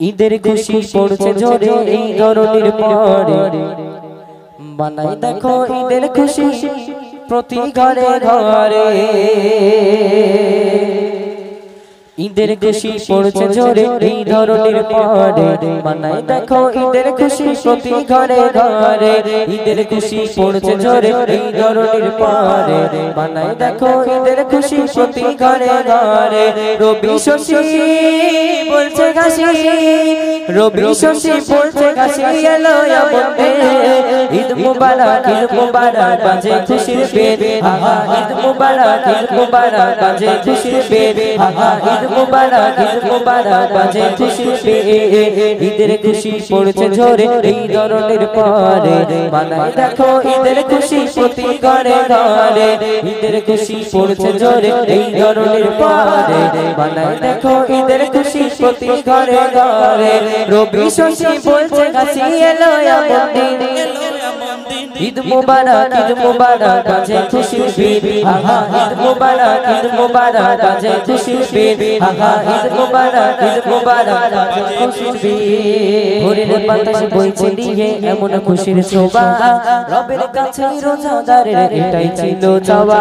ঈদের খুশি পড়ছে ঝরে এই ধরনের পরে বানাই দেখো ঈদের খুশি প্রতি ঘরে ঘরে ঈদের খুশি পড়ছে ঝরে এই ধরনের পরে বানাই দেখো ঈদের খুশি প্রতি ঘরে ঘরে ঈদের খুশি পড়ছে ঝরে এই ধরনের পরে বানাই দেখো ঈদের খুশি প্রতি ঘরে ঘরে রবি শশী বলছে ঘাসি রবি শশী বলছে ঘাসি এলো আমতে ঈদ মুবারক বাজে খুশির বেদ আহা ঈদ মুবারক বাজে খুশির বেদ আহা ঈদ মুবারক বাজে খুশির বেদ ঈদের খুশি পড়ছে ঝরে এই ধরনের পরে বানাই দেখো ঈদের খুশি প্রতি ঘরে ঘরে ঈদের খুশি পড়ছে ঝরে এই ধরনের পরে বানাই দেখো ঈদের খুশি প্রতি ঘরে ঘরে রবি শশী বলছে ঘাসি এলো আমতে ঈদ মুবারক বাজে খুশির বেদ আহা ঈদ মুবারক বাজে খুশির বেদ আহা ঈদ মুবারক বাজে খুশির বেদ ভোরের বাতাস বইছে দিয়ে এমন খুশির শোভা রবের কাছে রোজাদারের এটাই ছিল চাওয়া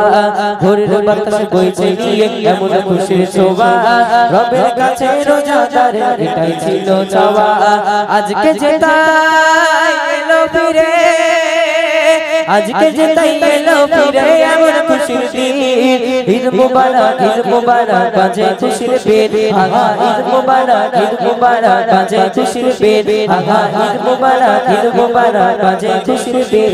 ভোরের বাতাস বইছে দিয়ে এমন খুশির শোভা রবের কাছে রোজাদারের এটাই ছিল চাওয়া আজকে যেতাই এলো ফিরে আজকে যেতাই এলো ফিরে এমন খুশির দিন ঈদ মুবারক বাজে খুশির বেদ আহা ঈদ মুবারক বাজে খুশির বেদ আহা ঈদ মুবারক বাজে খুশির বেদ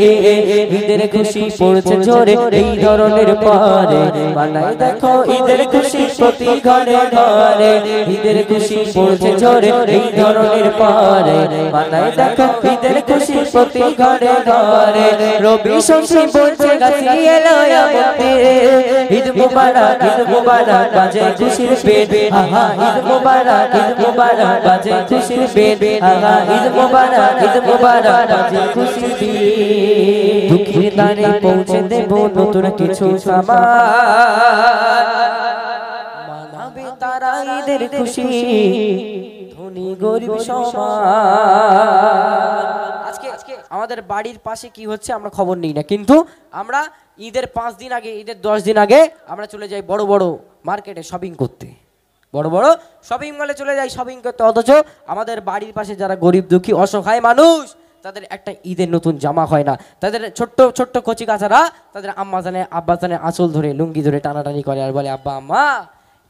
ঈদের খুশি পড়ছে ঝরে এই ধরনের পরে বানাই দেখো ঈদের খুশি প্রতি ঘরে ঘরে ঈদের খুশি পড়ছে ঝরে এই ধরনের পরে বানাই দেখো ঈদের খুশি প্রতি ঘরে ঘরে রবি শশী বলছে ঘাসি এলো আমতে ঈদ মুবারক বাজে খুশির বেদ আহা ঈদ মুবারক বাজে খুশির বেদ আহা ঈদ মুবারক বাজে খুশির বেদ দুঃখের দ্বারে পৌঁছে দেব নতুন কিছু সামান মানাবে তারা ঈদের খুশি ধনী গরিব সমান আজকে আমাদের বাড়ির পাশে কি হচ্ছে আমরা খবর নিই না, কিন্তু আমরা ঈদের 5 দিন আগে ঈদের 10 দিন আগে আমরা চলে যাই বড় বড় মার্কেটে শপিং করতে, বড় বড় শপিং মলে চলে যাই শপিং করতে, অথচ আমাদের বাড়ির পাশে যারা গরিব দুঃখী অসহায় মানুষ তাদের একটা ঈদের নতুন জামা হয় না, তাদের ছোট্ট ছোট্ট কচি কাচারা তাদের আম্মা জানে আব্বা জানে আঁচল ধরে লুঙ্গি ধরে টানাটানি করে আর বলে আব্বা আম্মা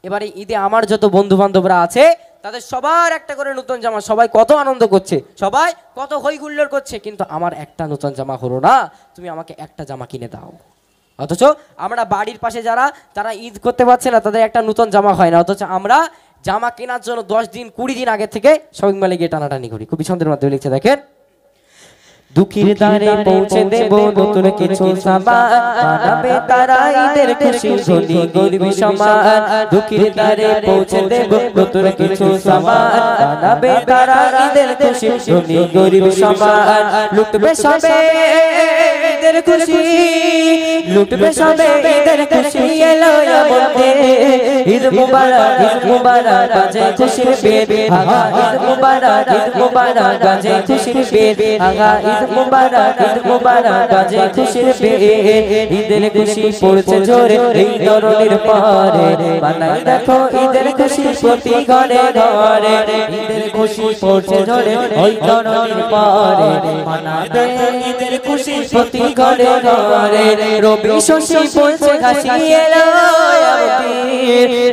এবারে ঈদে আমার যত বন্ধু বান্ধবরা আছে তাদের সবার একটা করে নতুন জামা, সবাই কত আনন্দ করছে, সবাই কত হই হুল্লোড় করছে, কিন্তু আমার একটা নতুন জামা হলো না, তুমি আমাকে একটা জামা কিনে দাও। অথচ আমরা বাড়ির পাশে যারা তারা ঈদ করতে পারছে না তাদের একটা নতুন জামা হয় না, অথচ আমরা জামা কেনার জন্য 10 দিন 20 দিন আগে থেকে শপিং মলে গিয়ে টানাটানি করি। কবি ছন্দের মাধ্যমে লিখছে দেখেন, দুঃখীর দ্বারে পৌঁছে দেব নতুন কিছু সামান মানাবে তারা ঈদের খুশি ধনী গরিব সমান দুঃখীর দ্বারে পৌঁছে দেব নতুন কিছু সামান মানাবে তারা ঈদের খুশি ধনী গরিব সমান লুটবে সবে ঈদের খুশি লুটবে সবে ঈদের খুশি এলো আমতে ঈদ মুবারক বাজে খুশির বেদ আহা ঈদ মুবারক বাজে খুশির বেদ আহা ঈদ মুবারক বাজে খুশির বেদ ঈদের খুশি পড়ছে ঝরে এই ধরনের পরে বানাই দেখো ঈদের খুশি প্রতি ঘরে ঘরে ঈদের খুশি পড়ছে ঝরে ওই ধরনের পরে বানাবে ঈদের খুশি প্রতি ঘরে ঘরে রবি শশী বলছে ঘাসি এলো আমতে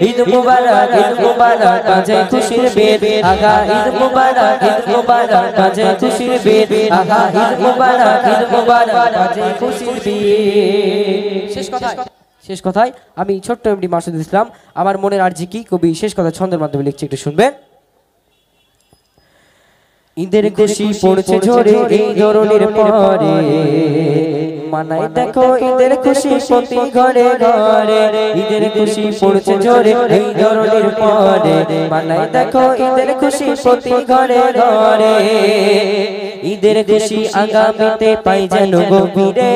ঈদ মুবারক বাজে খুশির বেদ আহা ঈদ মুবারক বাজে খুশির বেদ আহা ঈদ মুবারক বাজে খুশির বেদ। শেষ কথায় আমি ছোট্ট এমডি মাসুদুল ইসলাম আমার মনের আরজি কি কবি শেষ কথা ছন্দের মাধ্যমে লিখছে, একটু শুনবেন। ঈদের খুশি পড়ছে ঝরে এই ধরনের পরে মানাই দেখো ঈদের খুশি প্রতি ঘরে ঘরে ঈদের খুশি পড়ছে ঝরে এই ধরনের পরে মানাই দেখো ঈদের খুশি প্রতি ঘরে ঘরে ঈদের খুশি আগামীতে পাই যেন গভীরে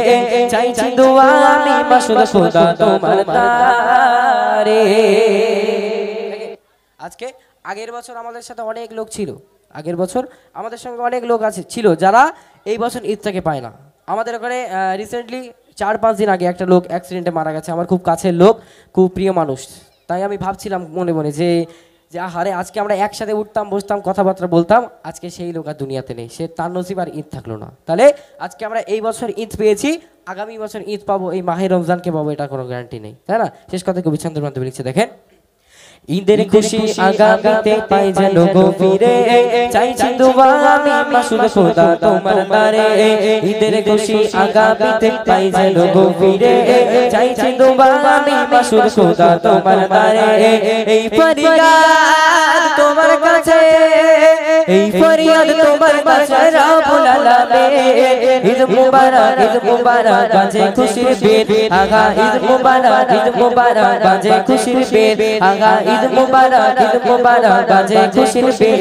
চাইছি দোয়া আমি মাসুদ খোদা তোমার তারে। আজকে আগের বছর আমাদের সাথে অনেক লোক ছিল, আগের বছর আমাদের সঙ্গে অনেক লোক আছে ছিল যারা এই বছর ঈদটাকে পায় না। আমাদের ওখানে রিসেন্টলি 4-5 দিন আগে একটা লোক অ্যাক্সিডেন্টে মারা গেছে, আমার খুব কাছের লোক, খুব প্রিয় মানুষ। তাই আমি ভাবছিলাম মনে মনে যে আহারে আজকে আমরা একসাথে উঠতাম বসতাম কথাবার্তা বলতাম, আজকে সেই লোক আর দুনিয়াতে নেই, সে তার নসিব আর ঈদ থাকলো না। তাহলে আজকে আমরা এই বছর ঈদ পেয়েছি, আগামী বছর ঈদ পাবো, এই মাহে রমজানকে পাবো, এটা কোনো গ্যারান্টি নেই, তাই না? শেষ কথা কবি ছন্দের মাধ্যমে লিখছে, দেখেন ঈদের খুশি আগামীতে পাই যেন গো ফিরে, চাইছি দোয়া আমি মাসুল খোদা তোমার দ্বারে। ঈদের খুশি আগামীতে পাই যেন গো ফিরে, চাইছি দোয়া আমি মাসুল খোদা তোমার দ্বারে। এই ফরিয়াদ তোমার কাছে, এই ফরিয়াদ তোমার কাছে রব্বুল আলামিন। ঈদ মুবারক বাজে খুশির বেদ, আগা ঈদ মুবারক বাজে খুশির বেদ, আগা ঈদ মুবারক বাজে খুশির বেদ।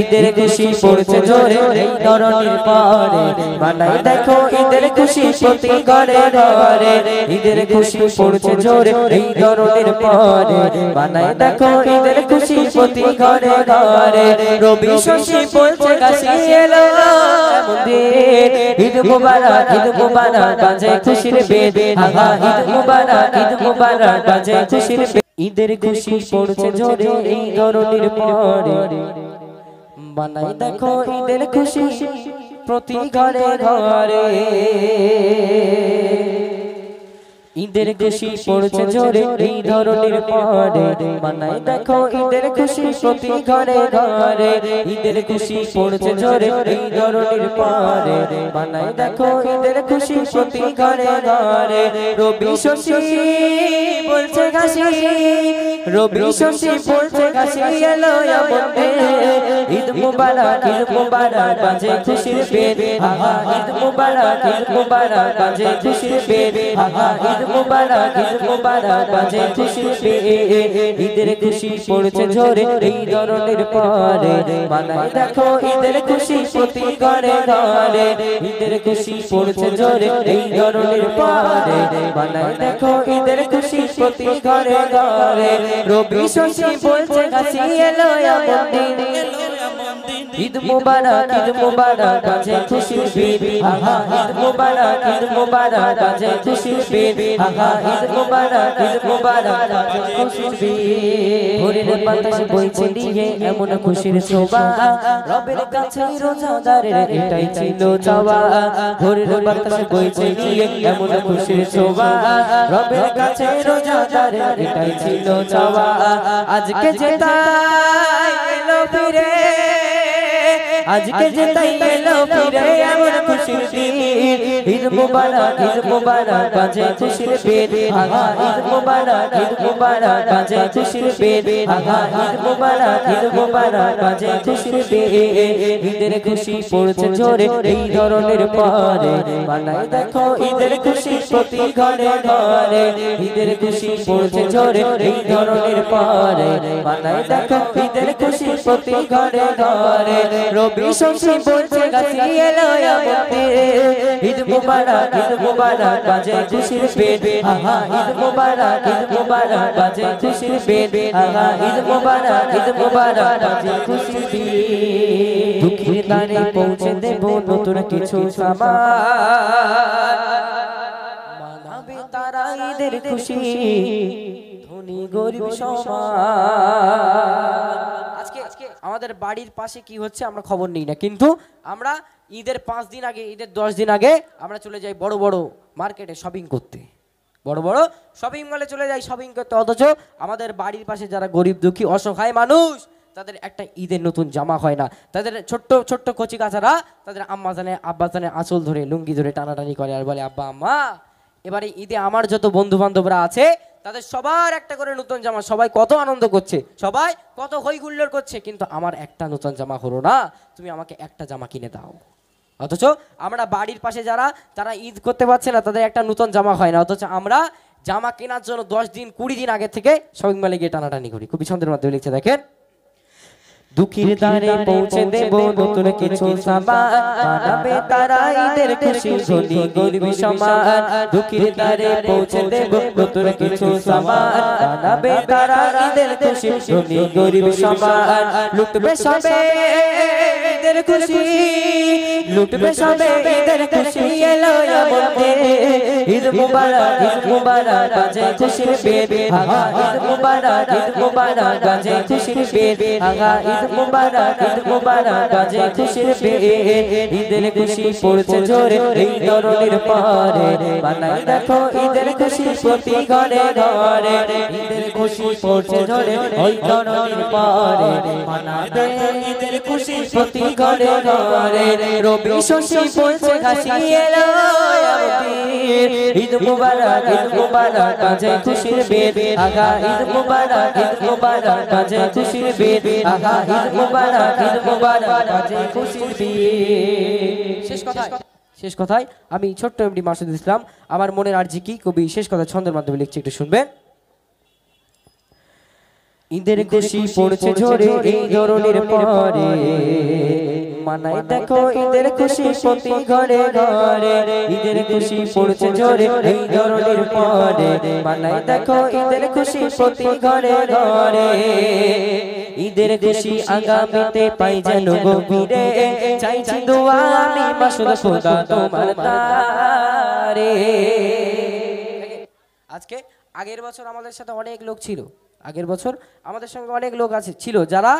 ঈদের খুশি পড়ছে জোরে এই ধরনের পরে, মানাই দেখো ঈদের খুশি প্রতি ঘরে ঘরে। ঈদের খুশি পড়ছে জোরে এই ধরনের পরে, মানাই দেখো ঈদের খুশি প্রতি ঘরে ঘরে। রবি শশী বলছে গাছি এলো মন্দির, ঈদ মুবারক বাজে খুশির বেদ, আগা ঈদ মুবারক বাজে খুশির বেদ। ঈদের খুশি পড়ছে জোরে এই ধরনের পরে, বানাই দেখো ঈদের খুশি প্রতি ঘরে ঘরে। ঈদের খুশি পড়ছে জোরে এই ধরনের পরে, বানাই দেখো ঈদের খুশি প্রতি ঘরে ঘরে। ঈদের খুশি পড়ছে জোরে এই ধরনের পরে, বানাই দেখো ঈদের খুশি প্রতি ঘরে ঘরে। রবি শশী বলছে গাছি, রবি শশী বলছে গাছি এলো মন্দির। ঈদ মুবারক বাজে খুশির বেদ, আগা ঈদ মুবারক বাজে খুশির বেদ, আগা ঈদ মুবারক বাজে খুশির বেদ। ঈদের খুশি পড়ছে জোরে এই ধরনের পরে, বানাই দেখো ঈদের খুশি প্রতি ঘরে ঘরে। ঈদের খুশি পড়ছে জোরে এই ধরনের পরে, বানাই দেখো ঈদের খুশি প্রতি ঘরে ঘরে। রবি শশী বলছে গাছি এলো মন্দির। ঈদ মুবারক বাজে খুশির বেদ, আগা ঈদ মুবারক বাজে খুশির বেদ, আগা ঈদ মুবারক বাজে খুশির বেদ। ভোরের বাতাস বইছে দিয়ে এমন খুশির শোভা, রবের কাছে রোজাদারের এটাই ছিল চাওয়া। ভোরের বাতাস বইছে দিয়ে এমন খুশির শোভা, রবের কাছে রোজাদারের এটাই ছিল চাওয়া। আজকে যেতাই এলো ফিরে, আজকে যেতাই এলো ফিরে এমন খুশির দিন। ঈদ মুবারক বাজে খুশির বেদ, আগা ঈদ মুবারক বাজে খুশির বেদ, আগা ঈদ মুবারক বাজে খুশির বেদ। ঈদের খুশি পড়ছে জোরে এই ধরনের পরে, বানাই দেখো ঈদের খুশি প্রতি ঘরে ঘরে। ঈদের খুশি পড়ছে জোরে এই ধরনের পরে, বানাই দেখো ঈদের খুশি প্রতি ঘরে ঘরে। রবি শশী বলছে গাছি এলো মন্দির। ঈদ মুবারক বাজে খুশির বেদ, আগা ঈদ মুবারক বাজে খুশির বেদ, আগা ঈদ মুবারক বাজে খুশির বেদ। দুঃখীর দ্বারে পৌঁছে দেব নতুন কিছু সামান, মানাবে তারা ঈদের খুশি ধনী গরিব সমান। আজকে আমাদের বাড়ির পাশে কি হচ্ছে আমরা খবর নেই না, কিন্তু আমরা ঈদের 5 দিন আগে, ঈদের 10 দিন আগে আমরা চলে যাই বড় বড় মার্কেটে শপিং করতে, বড় বড় শপিং মলে চলে যাই শপিং করতে। অথচ আমাদের বাড়ির পাশে যারা গরিব দুঃখী অসহায় মানুষ, তাদের একটা ঈদের নতুন জামা হয় না। তাদের ছোট্ট ছোট্ট কচি কাচারা তাদের আম্মা জানে আব্বা জানে আঁচল ধরে লুঙ্গি ধরে টানাটানি করে আর বলে, আব্বা আম্মা এবারে ঈদে আমার যত বন্ধু বান্ধবরা আছে তাদের সবার একটা করে নতুন জামা, সবাই কত আনন্দ করছে, সবাই কত হই হুল্লোড় করছে, কিন্তু আমার একটা নতুন জামা হলো না, তুমি আমাকে একটা জামা কিনে দাও। অথচ আমরা বাড়ির পাশে যারা তারা ঈদ করতে পারছে না, তাদের একটা নতুন জামা হয় না, অথচ আমরা জামা কেনার জন্য 10 দিন 20 দিন আগে থেকে শপিং মলে গিয়ে টানাটানি করি। খুবই ছন্দের মাধ্যমে লিখছে, দেখেন দুঃখীর দ্বারে পৌঁছে দেব নতুন কিছু সামান মানাবে তারা ঈদের খুশি ধনী গরিব সমান দুঃখীর দ্বারে পৌঁছে দেব নতুন কিছু সামান মানাবে তারা ঈদের খুশি ধনী গরিব সমান লুটবে সবে ঈদের খুশি লুটবে সবে ঈদের খুশি এলো আমতে ঈদ মুবারক বাজে খুশির বেদ আগা ঈদ মুবারক বাজে খুশির বেদ আগা ঈদ মুবারক বাজে খুশির বেদ ঈদের খুশি পড়ছে জোরে এই ধরনের পারে বানাই দেখো ঈদের খুশি প্রতি ঘরে ঘরে ঈদের খুশি পড়ছে জোরে ওই ধরনের পারে বানাবে ঈদের খুশি প্রতি ঘরে ঘরে রবি শশী পড়ছে হাসি এলো ঈদ মুবারক বাজে খুশির বেদ আগা ঈদ মুবারক বাজে খুশির বেদ আগা ঈদ মুবারক বাজে খুশির বেদ শেষ কথায় আমি ছোট্ট এমডি মাসুদ ইসলাম আমার মনের আরজি কি কবি শেষ কথা ছন্দের মাধ্যমে লিখছি একটু শুনবেন ঈদের খুশি পড়ছে ঝরে এই ধরনের পরে মানাই দেখো ঈদের খুশি প্রতি ঘরে ঘরে ঈদের খুশি পড়ছে ঝরে এই ধরনের পরে মানাই দেখো ঈদের খুশি প্রতি ঘরে ঘরে ঈদের খুশি আগামীতে পাই যেন গভীরে চাইছি দোয়া আমি মাসুদ খোদা তোমার তারে আজকে আগের বছর আমাদের সাথে অনেক লোক ছিল আগের বছর আমাদের সঙ্গে অনেক লোক ছিল যারা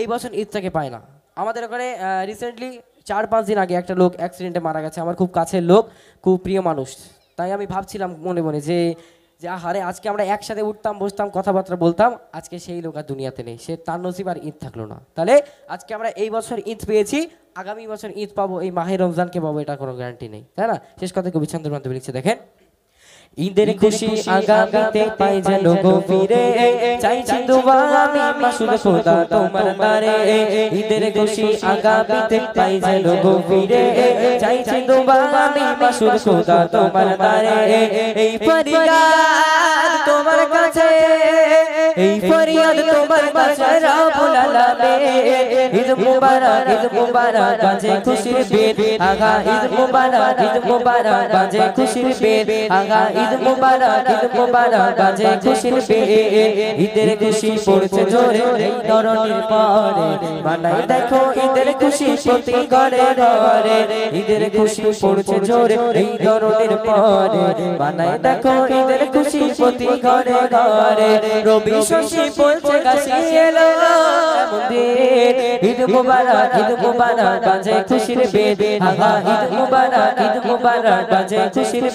এই বছর ঈদটাকে পায় না আমাদের ওখানে রিসেন্টলি 4-5 দিন আগে একটা লোক অ্যাক্সিডেন্টে মারা গেছে আমার খুব কাছের লোক খুব প্রিয় মানুষ তাই আমি ভাবছিলাম মনে মনে যে আহারে আজকে আমরা একসাথে উঠতাম বসতাম কথাবার্তা বলতাম আজকে সেই লোক আর দুনিয়াতে নেই সে তার নসিব আর ঈদ থাকলো না তাহলে আজকে আমরা এই বছর ঈদ পেয়েছি আগামী বছর ঈদ পাবো এই মাহে রমজানকে পাবো এটা কোনো গ্যারান্টি নেই তাই না শেষ কথা কবি ছন্দের মাধ্যমে লিখছে দেখেন ঈদের খুশি আগামীতে পাই যেন গভীরে চাইছি দোয়া আমি মাসুদ খোদা তোমার তারে ঈদের খুশি আগামীতে পাই যেন গভীরে চাইছি দোয়া আমি মাসুদ খোদা তোমার তারে এই ফরিয়াদ তোমার কাছে এই ফরিয়াদ তোমার কাছে রব্বুল আলামিন ঈদ মুবারক বাজে খুশির বেদ আগা ঈদ মুবারক বাজে খুশির বেদ আগা ঈদ মুবারক বাজে খুশির বেদ ঈদের খুশি পড়ছে জোরে এই ধরনের পরে বানাই দেখো ঈদের খুশি প্রতি ঘরে ঘরে ঈদের খুশি পড়ছে জোরে এই ধরনের পরে বানাই দেখো ঈদের খুশি প্রতি ঘরে ঘরে রবি শশী পড়ছে হাসি এলো ঈদ মুবারক বাজে খুশির বেদ আগা ঈদ মুবারক বাজে খুশির